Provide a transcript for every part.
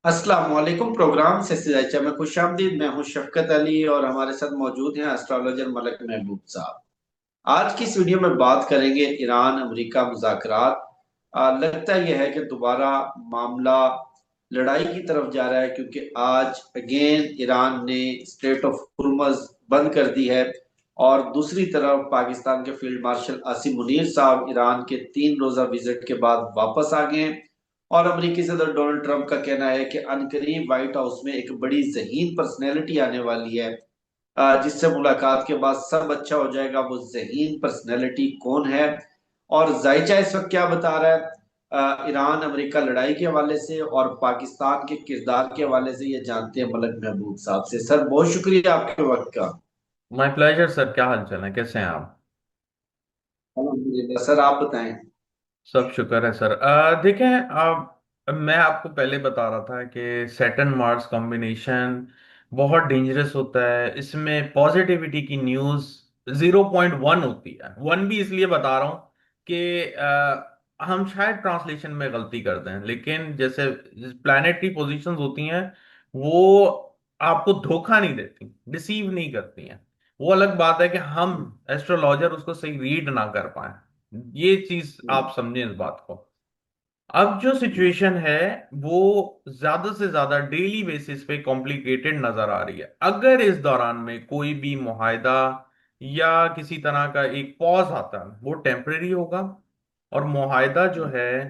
अस्सलाम वालेकुम। प्रोग्राम से सिलसिला में खुशामदीद। मैं हूं शफकत अली और हमारे साथ मौजूद हैं एस्ट्रोलॉजर मलक महबूब साहब। आज की इस वीडियो में बात करेंगे ईरान अमेरिका मुज़ाकरात। लगता यह है कि दोबारा मामला लड़ाई की तरफ जा रहा है, क्योंकि आज अगेन ईरान ने स्ट्रेट ऑफ हुर्मुज़ बंद कर दी है। और दूसरी तरफ पाकिस्तान के फील्ड मार्शल आसिम मुनीर साहब ईरान के 3 रोजा विजिट के बाद वापस आ गए हैं। और अमेरिकी सदर डोनाल्ड ट्रंप का कहना है कि अनकरीब व्हाइट हाउस में एक बड़ी जहीन पर्सनैलिटी आने वाली है, जिससे मुलाकात के बाद सब अच्छा हो जाएगा। वो जहीन पर्सनैलिटी कौन है और जायचा इस वक्त क्या बता रहा है ईरान अमेरिका लड़ाई के हवाले से और पाकिस्तान के किरदार के हवाले से, ये जानते हैं मलक महबूब साहब से। सर, बहुत शुक्रिया आपके वक्त का। My pleasure sir. क्या हाल चाल है? कैसे हैं आप? अल्हम्दुलिल्लाह सर, आप बताएं। सब शुक्र है सर। देखें, मैं आपको पहले बता रहा था कि सैटर्न मार्स कॉम्बिनेशन बहुत डेंजरस होता है। इसमें पॉजिटिविटी की न्यूज़ 0.1 होती है। वन भी इसलिए बता रहा हूँ कि हम शायद ट्रांसलेशन में गलती करते हैं, लेकिन जैसे प्लैनेटरी पोजीशंस होती हैं वो आपको धोखा नहीं देती, डिसीव नहीं करती हैं। वो अलग बात है कि हम एस्ट्रोलॉजर उसको सही रीड ना कर पाए। ये चीज आप समझें इस बात को। अब जो सिचुएशन है वो ज्यादा से ज्यादा डेली बेसिस पे कॉम्प्लिकेटेड नजर आ रही है। अगर इस दौरान में कोई भी मुहायदा या किसी तरह का एक पॉज आता है, वो टेम्परेरी होगा। और मुहायदा जो है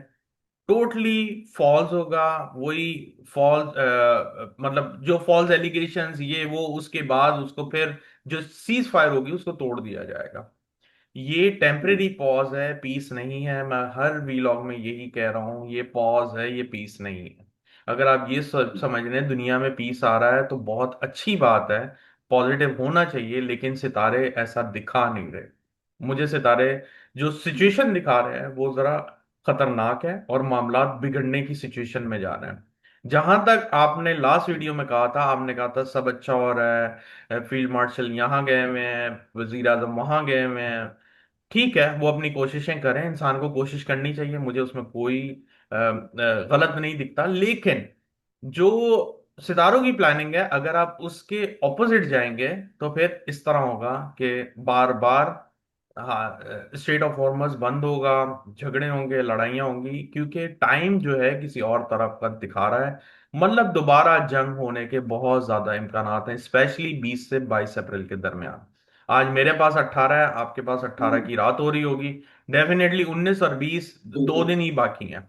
टोटली फॉल्स होगा। वही फॉल्स, मतलब जो फॉल्स एलिगेशंस ये वो, उसके बाद उसको फिर जो सीज फायर होगी उसको तोड़ दिया जाएगा। ये टेम्परेरी पॉज है, पीस नहीं है। मैं हर वीलॉग में यही कह रहा हूँ, ये पॉज है, ये पीस नहीं है। अगर आप ये समझ लें दुनिया में पीस आ रहा है तो बहुत अच्छी बात है, पॉजिटिव होना चाहिए। लेकिन सितारे ऐसा दिखा नहीं रहे। मुझे सितारे जो सिचुएशन दिखा रहे हैं वो जरा खतरनाक है और मामला बिगड़ने की सिचुएशन में जा रहे हैं। जहां तक आपने लास्ट वीडियो में कहा था, आपने कहा था सब अच्छा हो रहा है, फील्ड मार्शल यहाँ गए हुए हैं, वजीर आजम वहां गए हुए हैं। ठीक है, वो अपनी कोशिशें करें, इंसान को कोशिश करनी चाहिए, मुझे उसमें कोई गलत नहीं दिखता। लेकिन जो सितारों की प्लानिंग है, अगर आप उसके ऑपोजिट जाएंगे तो फिर इस तरह होगा कि बार बार, हाँ, स्टेट ऑफ हॉर्मस बंद होगा, झगड़े होंगे, लड़ाइयाँ होंगी, क्योंकि टाइम जो है किसी और तरफ का दिखा रहा है। मतलब दोबारा जंग होने के बहुत ज्यादा इम्कानात हैं, स्पेशली 20 से 22 अप्रैल के दरमियान। आज मेरे पास 18 है, आपके पास 18 की रात हो रही होगी। डेफिनेटली 19 और 20 दो बिल्कुल। दिन ही बाकी हैं।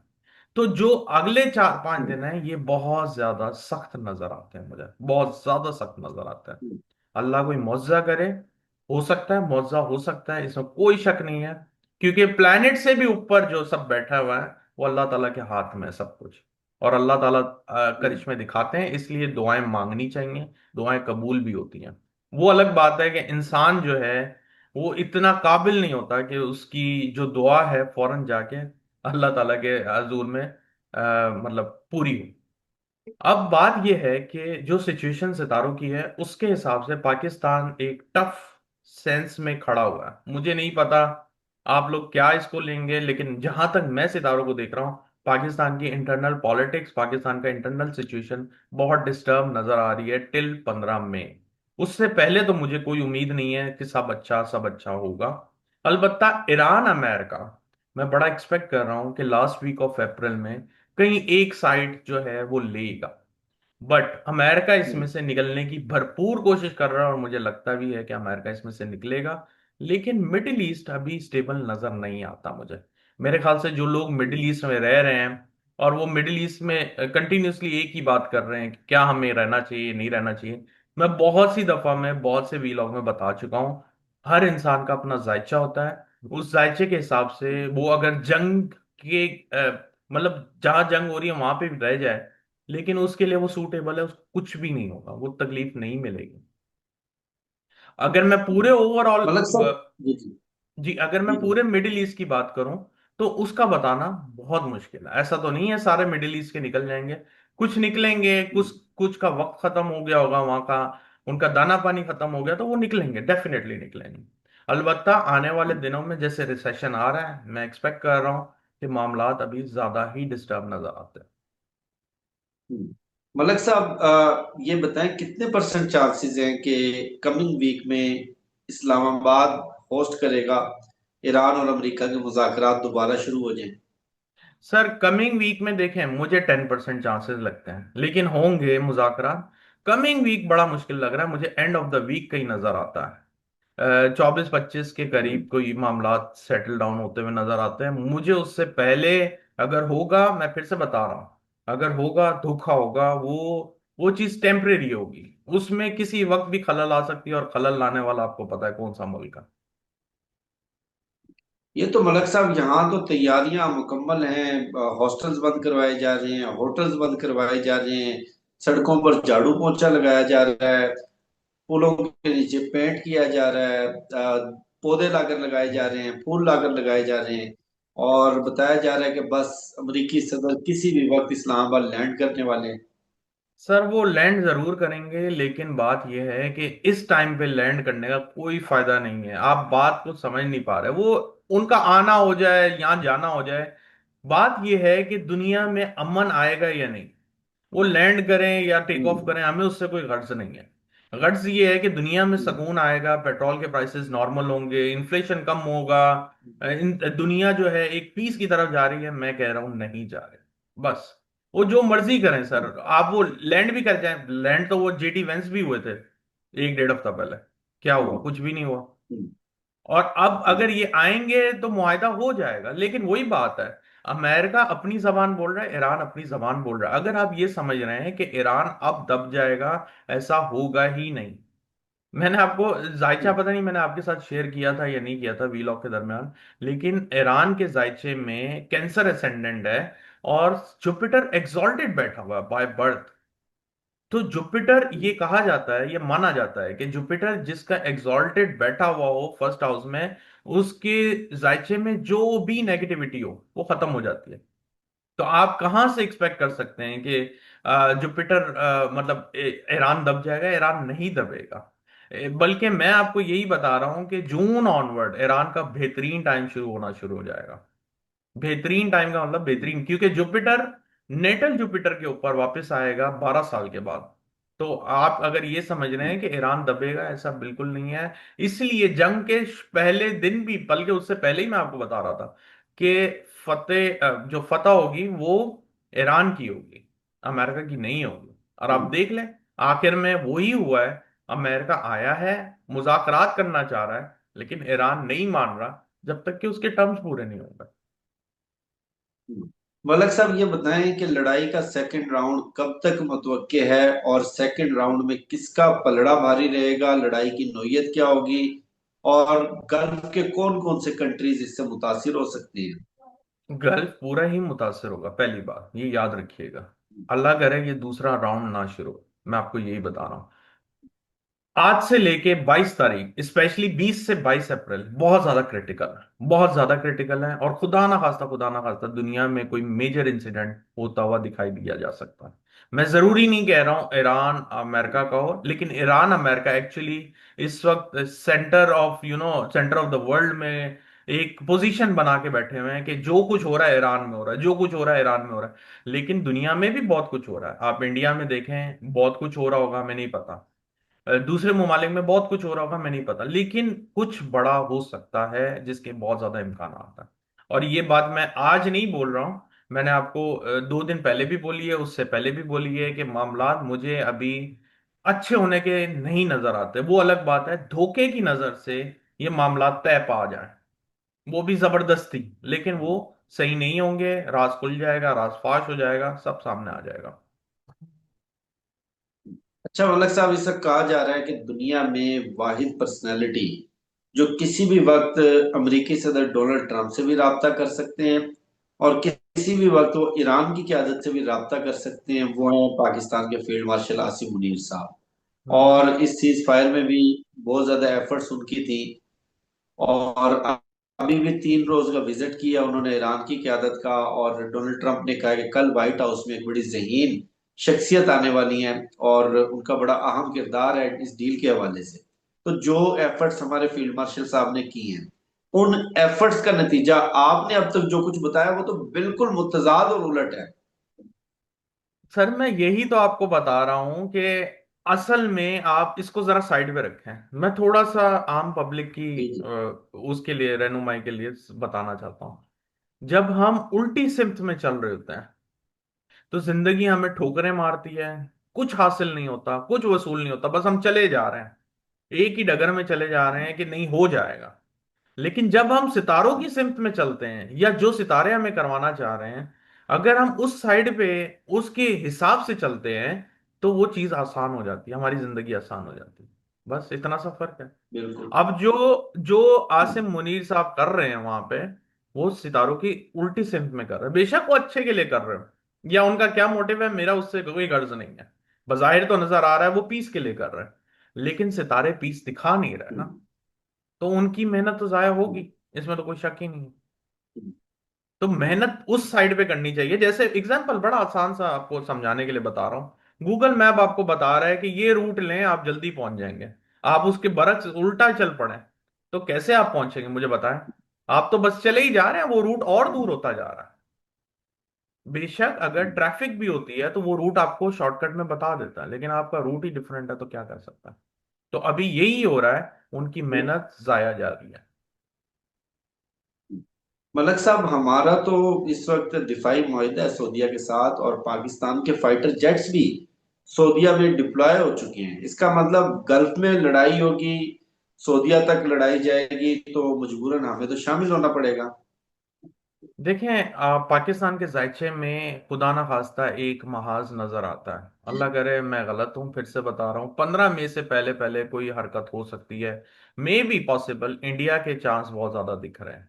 तो जो अगले 4-5 दिन हैं ये बहुत ज्यादा सख्त नजर आते हैं, मुझे बहुत ज्यादा सख्त नजर आते हैं। अल्लाह कोई मुआवजा करे, हो सकता है मुआवजा हो सकता है, इसमें कोई शक नहीं है। क्योंकि प्लैनेट से भी ऊपर जो सब बैठा हुआ है वो अल्लाह ताला के हाथ में है सब कुछ। और अल्लाह ताला करिश्मे दिखाते हैं, इसलिए दुआएं मांगनी चाहिए, दुआएं कबूल भी होती हैं। वो अलग बात है कि इंसान जो है वो इतना काबिल नहीं होता कि उसकी जो दुआ है फौरन जाके अल्लाह ताला के हजूर में मतलब पूरी हो। अब बात यह है कि जो सिचुएशन सितारों की है उसके हिसाब से पाकिस्तान एक टफ सेंस में खड़ा हुआ है। मुझे नहीं पता आप लोग क्या इसको लेंगे, लेकिन जहां तक मैं सितारों को देख रहा हूं, पाकिस्तान की इंटरनल पॉलिटिक्स, पाकिस्तान का इंटरनल सिचुएशन बहुत डिस्टर्ब नजर आ रही है टिल 15 मई। उससे पहले तो मुझे कोई उम्मीद नहीं है कि सब अच्छा होगा। अलबत्ता ईरान अमेरिका, मैं बड़ा एक्सपेक्ट कर रहा हूं कि लास्ट वीक ऑफ अप्रैल में कहीं एक साइड जो है वो लेगा। बट अमेरिका इसमें से निकलने की भरपूर कोशिश कर रहा है और मुझे लगता भी है कि अमेरिका इसमें से निकलेगा। लेकिन मिडिल ईस्ट अभी स्टेबल नजर नहीं आता मुझे। मेरे ख्याल से जो लोग मिडिल ईस्ट में रह रहे हैं और वो मिडिल ईस्ट में कंटिन्यूअसली एक ही बात कर रहे हैं कि क्या हमें रहना चाहिए नहीं रहना चाहिए। मैं बहुत सी दफा मैं बहुत से वीलॉग में बता चुका हूँ, हर इंसान का अपना जायचा होता है। उस जायचे के हिसाब से वो अगर जंग के मतलब जहां जंग हो रही है वहां पे भी रह जाए, लेकिन उसके लिए वो सूटेबल है, उसको कुछ भी नहीं होगा, वो तकलीफ नहीं मिलेगी। अगर मैं पूरे ओवरऑल, मलक साहब। जी जी। जी, अगर मैं जी जी। पूरे मिडिल ईस्ट की बात करूं तो उसका बताना बहुत मुश्किल है। ऐसा तो नहीं है सारे मिडिल ईस्ट के निकल जाएंगे, कुछ निकलेंगे, कुछ कुछ का वक्त खत्म हो गया होगा वहां का, उनका दाना पानी खत्म हो गया तो वो निकलेंगे, डेफिनेटली निकलेंगे। अलबत्ता आने वाले दिनों में जैसे रिसेशन आ रहा है, मैं एक्सपेक्ट कर रहा हूं कि मामलात अभी ज्यादा ही डिस्टर्ब नजर आते हैं। मलक साहब, ये बताएं कितने परसेंट चांसेस हैं कि कमिंग वीक में इस्लामाबाद होस्ट करेगा, ईरान और अमेरिका के मुज़ाकरात दोबारा शुरू हो जाएं। सर कमिंग वीक में देखें, मुझे 10% चांसेस लगते हैं, लेकिन होंगे मुज़ाकरात। कमिंग वीक बड़ा मुश्किल लग रहा है मुझे, एंड ऑफ द वीक का ही नजर आता है। 24-25 के करीब कोई मामला सेटल डाउन होते हुए नजर आते हैं मुझे। उससे पहले अगर होगा, मैं फिर से बता रहा हूं, अगर होगा धोखा होगा, वो चीज टेम्परेरी होगी। उसमें किसी वक्त भी खलल आ सकती है, और खलल लाने वाला आपको पता है कौन सा मुल्क है। ये तो मलक साहब, यहाँ तो तैयारियां मुकम्मल हैं। हॉस्टल्स बंद करवाए जा रहे हैं, होटल्स बंद करवाए जा रहे हैं, सड़कों पर झाड़ू पोंछा लगाया जा रहा है, पुलों के नीचे पेंट किया जा रहा है, पौधे लाकर लगाए जा रहे हैं, फूल लाकर लगाए जा रहे हैं। और बताया जा रहा है कि बस अमेरिकी सदर किसी भी वक्त इस्लामाबाद लैंड करने वाले हैं। सर वो लैंड जरूर करेंगे, लेकिन बात यह है कि इस टाइम पे लैंड करने का कोई फायदा नहीं है। आप बात को समझ नहीं पा रहे। वो उनका आना हो जाए, यहाँ जाना हो जाए, बात यह है कि दुनिया में अमन आएगा या नहीं। वो लैंड करें या टेक ऑफ हम्म। करें, हमें उससे कोई गर्ज नहीं है। गर्ज ये है कि दुनिया में हम्म। सुकून आएगा, पेट्रोल के प्राइसेस नॉर्मल होंगे, इन्फ्लेशन कम होगा। दुनिया जो है एक पीस की तरफ जा रही है, मैं कह रहा हूं नहीं जा रहे। बस वो जो मर्जी करें सर, आप वो लैंड भी कर जाएं। लैंड तो वो जेटी वेंस भी हुए थे 1-1.5 हफ्ता पहले। क्या हुआ? हम्म। कुछ भी नहीं हुआ। हम्म। और अब हम्म। अगर ये आएंगे तो मुआहदा हो जाएगा, लेकिन वही बात है, अमेरिका अपनी जबान बोल रहा है, ईरान अपनी जबान बोल रहा है। अगर आप ये समझ रहे हैं कि ईरान अब दब जाएगा, ऐसा होगा ही नहीं। मैंने आपको जायचा, हम्म। पता नहीं मैंने आपके साथ शेयर किया था या नहीं किया था वीलॉग के दरमियान, लेकिन ईरान के जायचे में कैंसर असेंडेंट है, और जुपिटर एग्जॉल्टेड बैठा हुआ है बाय बर्थ। तो जुपिटर, ये कहा जाता है, ये माना जाता है कि जुपिटर जिसका एग्जॉल्टेड बैठा हुआ हो फर्स्ट हाउस में, उसके जायचे में जो भी नेगेटिविटी हो वो खत्म हो जाती है। तो आप कहां से एक्सपेक्ट कर सकते हैं कि जुपिटर मतलब ईरान दब जाएगा? ईरान नहीं दबेगा। बल्कि मैं आपको यही बता रहा हूं कि जून ऑनवर्ड ईरान का बेहतरीन टाइम शुरू होना शुरू हो जाएगा। बेहतरीन टाइम का मतलब हम्म। बेहतरीन, क्योंकि जुपिटर नेटल जुपिटर के ऊपर वापस आएगा 12 साल के बाद। तो आप अगर ये समझ रहे हैं कि ईरान दबेगा, ऐसा बिल्कुल नहीं है। इसलिए जंग के पहले दिन भी, बल्कि उससे पहले ही मैं आपको बता रहा था कि जो फतह होगी वो ईरान की होगी, अमेरिका की नहीं होगी। और आप हम्म। देख लें, आखिर में वही हुआ है। अमेरिका आया है, मुज़ाकरात करना चाह रहा है, लेकिन ईरान नहीं मान रहा जब तक कि उसके टर्म्स पूरे नहीं होंगे। हम्म। मलक साहब, ये बताएं कि लड़ाई का सेकंड राउंड कब तक मुतवक्के है, और सेकंड राउंड में किसका पलड़ा भारी रहेगा, लड़ाई की नौयत क्या होगी, और गल्फ के कौन कौन से कंट्रीज इससे मुतासिर हो सकती हैं। गल्फ पूरा ही मुतासर होगा, पहली बात ये याद रखिएगा। अल्लाह करे ये दूसरा राउंड ना शुरू हो, मैं आपको यही बता रहा हूं। आज से लेके 22 तारीख, स्पेशली 20 से 22 अप्रैल बहुत ज्यादा क्रिटिकल है, बहुत ज्यादा क्रिटिकल है। और खुदा ना खास्ता दुनिया में कोई मेजर इंसिडेंट होता हुआ दिखाई दिया जा सकता है। मैं जरूरी नहीं कह रहा हूं ईरान अमेरिका का हो, लेकिन ईरान अमेरिका एक्चुअली इस वक्त centre of centre of the world में एक पोजीशन बना के बैठे हुए हैं कि जो कुछ हो रहा है ईरान में हो रहा है, जो कुछ हो रहा है ईरान में हो रहा है। लेकिन दुनिया में भी बहुत कुछ हो रहा है। आप इंडिया में देखें, बहुत कुछ हो रहा होगा, हमें नहीं पता। दूसरे ममालिक में बहुत कुछ हो रहा होगा, मैं नहीं पता, लेकिन कुछ बड़ा हो सकता है जिसके बहुत ज्यादा इम्कान आता है। और ये बात मैं आज नहीं बोल रहा हूं, मैंने आपको 2 दिन पहले भी बोली है, उससे पहले भी बोली है कि मामलात मुझे अभी अच्छे होने के नहीं नजर आते। वो अलग बात है, धोखे की नजर से ये मामलात तय पा जाए, वो भी जबरदस्ती, लेकिन वो सही नहीं होंगे। राज खुल जाएगा, राज फाश हो जाएगा, सब सामने आ जाएगा। अच्छा मलक साहब, इस वक्त कहा जा रहा है कि दुनिया में वाहिद पर्सनैलिटी जो किसी भी वक्त अमेरिकी सदर डोनाल्ड ट्रंप से भी राब्ता कर सकते हैं, और किसी भी वक्त वो ईरान की क़यादत से भी राब्ता कर सकते हैं, वो है पाकिस्तान के फील्ड मार्शल आसिम मुनीर साहब। हम्म। और इस सीज फायर में भी बहुत ज्यादा एफर्ट्स उनकी थी। और अभी भी 3 रोज का विजिट किया उन्होंने ईरान की क्यादत का। और डोनाल्ड ट्रंप ने कहा कि कल व्हाइट हाउस में एक बड़ी जहीन शख्सियत आने वाली है, और उनका बड़ा अहम किरदार है इस डील के हवाले से। तो जो एफर्ट्स हमारे फील्ड मार्शल साहब ने किए हैं, उन एफर्ट्स का नतीजा आपने अब तक जो कुछ बताया वो तो बिल्कुल मुतजाद और उलट है। सर मैं यही तो आपको बता रहा हूं कि असल में आप इसको जरा साइड पे रखें। मैं थोड़ा सा आम पब्लिक की जी जी। उसके लिए रहनुमाई के लिए बताना चाहता हूं। जब हम उल्टी सिमत में चल रहे होते हैं तो जिंदगी हमें ठोकरें मारती है, कुछ हासिल नहीं होता, कुछ वसूल नहीं होता, बस हम चले जा रहे हैं, एक ही डगर में चले जा रहे हैं कि नहीं हो जाएगा। लेकिन जब हम सितारों की सिमत में चलते हैं या जो सितारे हमें करवाना चाह रहे हैं, अगर हम उस साइड पे उसके हिसाब से चलते हैं तो वो चीज आसान हो जाती है, हमारी जिंदगी आसान हो जाती है। बस इतना सा फर्क है। बिल्कुल। अब जो जो आसिम मुनीर साहब कर रहे हैं वहां पे, वो सितारों की उल्टी सिमत में कर रहे हैं। बेशक वो अच्छे के लिए कर रहे हैं, या उनका क्या मोटिव है मेरा उससे कोई गर्ज नहीं है। बज़ाहिर तो नजर आ रहा है वो पीस के लिए कर रहे हैं, लेकिन सितारे पीस दिखा नहीं रहे ना, तो उनकी मेहनत तो जाया होगी, इसमें तो कोई शक ही नहीं है। तो मेहनत उस साइड पे करनी चाहिए। जैसे एग्जांपल बड़ा आसान सा आपको समझाने के लिए बता रहा हूँ, गूगल मैप आपको बता रहा है कि ये रूट लें आप जल्दी पहुंच जाएंगे, आप उसके बरक्स उल्टा चल पड़े, तो कैसे आप पहुंचेंगे मुझे बताएं। आप तो बस चले ही जा रहे हैं, वो रूट और दूर होता जा रहा है। बेशक अगर ट्रैफिक भी होती है तो वो रूट आपको शॉर्टकट में बता देता है, लेकिन आपका रूट ही डिफरेंट है तो क्या कर सकता है। तो अभी यही हो रहा है, उनकी मेहनत जाया जा रही है। मलक साहब, हमारा तो इस वक्त दिफाई मुआहिदा है सऊदीया के साथ, और पाकिस्तान के फाइटर जेट्स भी सऊदीया में डिप्लॉय हो चुके हैं। इसका मतलब गल्फ में लड़ाई होगी, सऊदीया तक लड़ाई जाएगी, तो मजबूरन हमें तो शामिल होना पड़ेगा। देखें पाकिस्तान के जायचे में खुदा ना खास्ता एक महाज नजर आता है, अल्लाह करे मैं गलत हूं, फिर से बता रहा हूं 15 मई से पहले पहले कोई हरकत हो सकती है। मे बी पॉसिबल, इंडिया के चांस बहुत ज्यादा दिख रहे हैं,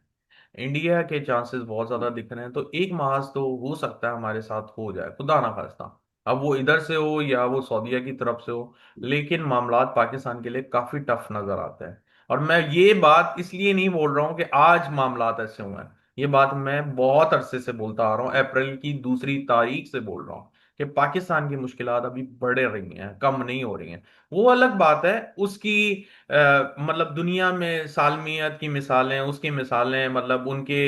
इंडिया के चांसेस बहुत ज्यादा दिख रहे हैं, तो एक महाज तो हो सकता है हमारे साथ हो जाए, खुदा ना खास्ता। अब वो इधर से हो या वो सऊदीया की तरफ से हो, लेकिन मामलात पाकिस्तान के लिए काफी टफ नजर आते हैं। और मैं ये बात इसलिए नहीं बोल रहा हूं कि आज मामलात ऐसे हुए हैं, ये बात मैं बहुत अरसे से बोलता आ रहा हूँ, अप्रैल की 2 तारीख से बोल रहा हूँ कि पाकिस्तान की मुश्किलात अभी बढ़ रही हैं, कम नहीं हो रही हैं। वो अलग बात है उसकी, मतलब दुनिया में सालमियत की मिसालें, उसकी मिसालें, मतलब उनके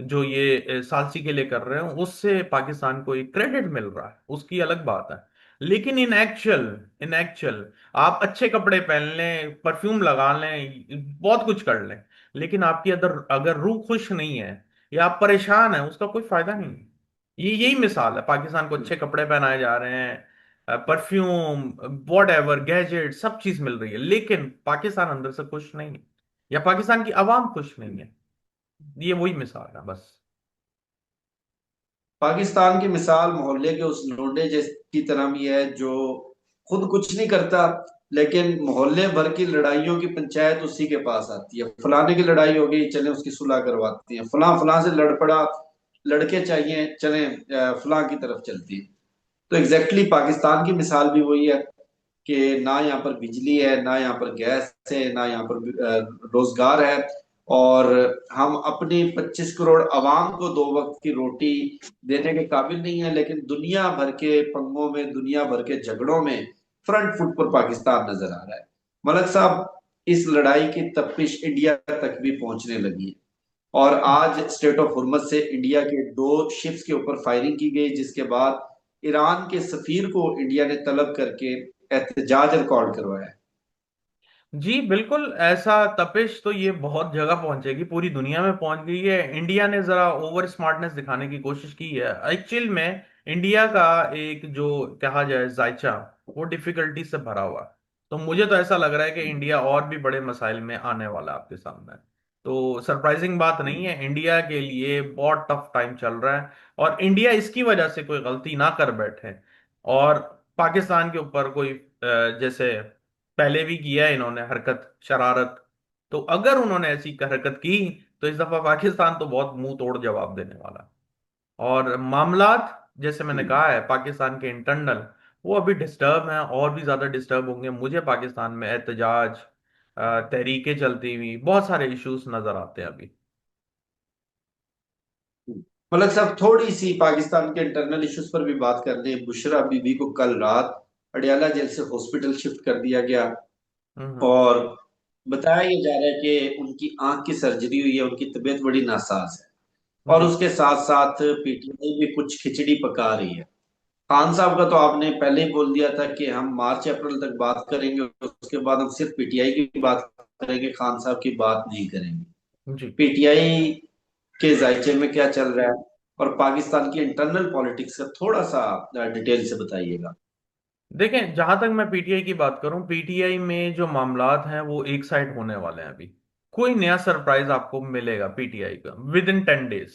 जो ये सालसी के लिए कर रहे हैं उससे पाकिस्तान को एक क्रेडिट मिल रहा है, उसकी अलग बात है। लेकिन इन एक्चुअल आप अच्छे कपड़े पहन लें, परफ्यूम लगा लें, बहुत कुछ कर लें, लेकिन आपकी अगर अगर रूह खुश नहीं है या आप परेशान हैं, उसका कोई फायदा नहीं है। ये यही मिसाल है, पाकिस्तान को अच्छे कपड़े पहनाए जा रहे हैं, परफ्यूम, वॉट एवर, गैजेट, सब चीज मिल रही है, लेकिन पाकिस्तान अंदर से खुश नहीं है, या पाकिस्तान की आवाम खुश नहीं है। ये वही मिसाल है बस। पाकिस्तान की मिसाल मोहल्ले के उस लोंडे की तरह भी है जो खुद कुछ नहीं करता, लेकिन मोहल्ले भर की लड़ाइयों की पंचायत उसी के पास आती है। फलाने की लड़ाई हो गई, चले उसकी सुलह करवाते हैं। फलां फलां से लड़ पड़ा, लड़के चाहिए, चले फलां की तरफ चलती है। तो एग्जैक्टली पाकिस्तान की मिसाल भी वही है कि ना यहाँ पर बिजली है, ना यहाँ पर गैस है, ना यहाँ पर रोजगार है, और हम अपनी 25 करोड़ अवाम को 2 वक्त की रोटी देने के काबिल नहीं है, लेकिन दुनिया भर के पंगों में, दुनिया भर के झगड़ों में फ्रंट फुट पर पाकिस्तान नजर आ रहा है। मलक साहब, इस लड़ाई की तफ्तीश इंडिया तक भी पहुंचने लगी है, और आज स्टेट ऑफ हुर्मुज से इंडिया के 2 शिप्स के ऊपर फायरिंग की गई, जिसके बाद ईरान के सफीर को इंडिया ने तलब करके एहतजाज रिकॉर्ड करवाया। जी बिल्कुल, ऐसा तपिश तो ये बहुत जगह पहुंचेगी, पूरी दुनिया में पहुंच गई है। इंडिया ने जरा ओवर स्मार्टनेस दिखाने की कोशिश की है। एक्चुअल में इंडिया का एक जो कहा जाए जायचा, वो डिफिकल्टी से भरा हुआ है। तो मुझे तो ऐसा लग रहा है कि इंडिया और भी बड़े मसाइल में आने वाला है आपके सामने। तो सरप्राइजिंग बात नहीं है, इंडिया के लिए बहुत टफ टाइम चल रहा है, और इंडिया इसकी वजह से कोई गलती ना कर बैठे और पाकिस्तान के ऊपर कोई जैसे पहले भी किया है इन्होंने हरकत, शरारत, तो अगर उन्होंने ऐसी हरकत की तो इस दफा पाकिस्तान तो बहुत मुंह तोड़ जवाब देने वाला है। और मामलात जैसे मैंने कहा है पाकिस्तान के इंटरनल, वो अभी डिस्टर्ब हैं, और भी ज्यादा डिस्टर्ब होंगे। मुझे पाकिस्तान में एहतजाज, तहरीकें चलती हुई, बहुत सारे इश्यूज नजर आते हैं अभी। मलक साहब, थोड़ी सी पाकिस्तान के इंटरनल इश्यूज पर भी बात कर लें। बुशरा बीबी को कल रात अडयाला जेल से हॉस्पिटल शिफ्ट कर दिया गया, हम्म। और बताया ये जा रहा है कि उनकी आंख की सर्जरी हुई है, उनकी तबीयत बड़ी नासाज है, और जी। उसके साथ साथ पीटीआई भी कुछ खिचड़ी पका रही है। खान साहब का तो आपने पहले ही बोल दिया था कि हम मार्च अप्रैल तक बात करेंगे, उसके बाद हम सिर्फ पीटीआई की बात करेंगे, खान साहब की बात नहीं करेंगे। जी। पीटीआई के जायचे में क्या चल रहा है और पाकिस्तान की इंटरनल पॉलिटिक्स का थोड़ा सा डिटेल से बताइएगा। देखें, जहां तक मैं पीटीआई की बात करूं, पीटीआई में जो मामलात हैं वो एक साइड होने वाले हैं अभी। कोई नया सरप्राइज आपको मिलेगा पीटीआई का विद इन 10 डेज।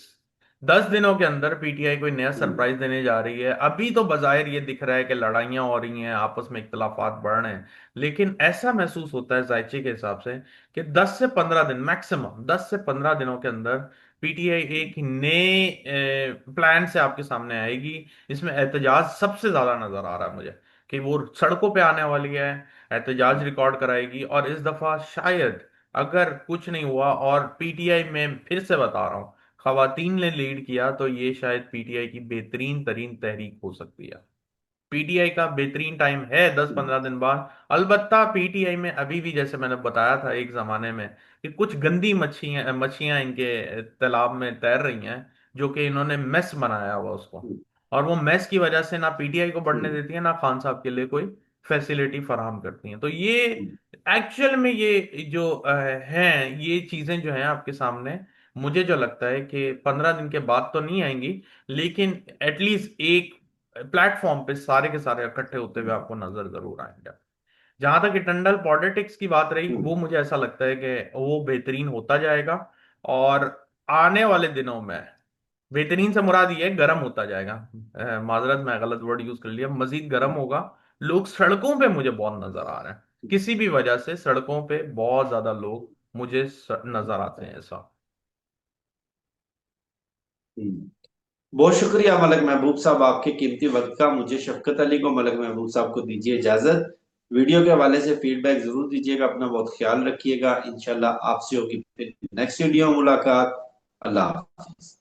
10 दिनों के अंदर पीटीआई कोई नया हम्म, सरप्राइज देने जा रही है। अभी तो बाजाहिर ये दिख रहा है कि लड़ाइयां हो रही हैं, आपस में इख्तलाफात बढ़ रहे हैं, लेकिन ऐसा महसूस होता है जायचे के हिसाब से कि 10 से 15 दिन, मैक्सिमम 10 से 15 दिनों के अंदर पीटीआई एक नए प्लान से आपके सामने आएगी। इसमें एहतजाज सबसे ज्यादा नजर आ रहा है मुझे, कि वो सड़कों पे आने वाली है, एहतजाज रिकॉर्ड कराएगी। और इस दफा शायद, अगर कुछ नहीं हुआ और पीटीआई में, फिर से बता रहा हूं, खवातीन ने लीड किया, तो ये शायद पीटीआई की बेहतरीन तरीन तहरीक हो सकती है। पीटीआई का बेहतरीन टाइम है 10-15 दिन बाद। अलबत्ता पीटीआई में अभी भी, जैसे मैंने बताया था एक जमाने में, कि कुछ गंदी मच्छियां मच्छियां इनके तालाब में तैर रही हैं, जो कि इन्होंने मेस बनाया हुआ उसको। हम्म, और वो मेस की वजह से ना पीटीआई को बढ़ने हम्म, देती है, ना खान साहब के लिए कोई फैसिलिटी फराहम करती हैं। तो ये हम्म, एक्चुअल में ये जो हैं, ये चीजें जो हैं आपके सामने, मुझे जो लगता है कि 15 दिन के बाद तो नहीं आएंगी, लेकिन एटलीस्ट एक प्लेटफॉर्म पे सारे के सारे इकट्ठे होते हुए आपको नजर जरूर आएंगे। जहां तक इंटरनल पॉलिटिक्स की बात रही, हम्म, वो मुझे ऐसा लगता है कि वो बेहतरीन होता जाएगा। और आने वाले दिनों में, बेहतरीन से मुराद ये है गर्म होता जाएगा। माजरत, मैं गलत वर्ड यूज कर लिया, मजीद गर्म होगा। लोग सड़कों पे मुझे बहुत नजर आ रहे हैं, किसी भी वजह से सड़कों पे बहुत ज्यादा लोग मुझे नजर आते हैं ऐसा। हम्म। बहुत शुक्रिया मलक महबूब साहब आपके कीमती वक्त का। मुझे शफकत अली को, मलक महबूब साहब को दीजिए इजाजत। वीडियो के हवाले से फीडबैक जरूर दीजिएगा। अपना बहुत ख्याल रखिएगा। इंशाल्लाह आपसे होगी फिर नेक्स्ट वीडियो में मुलाकात। अल्लाह हाफिज।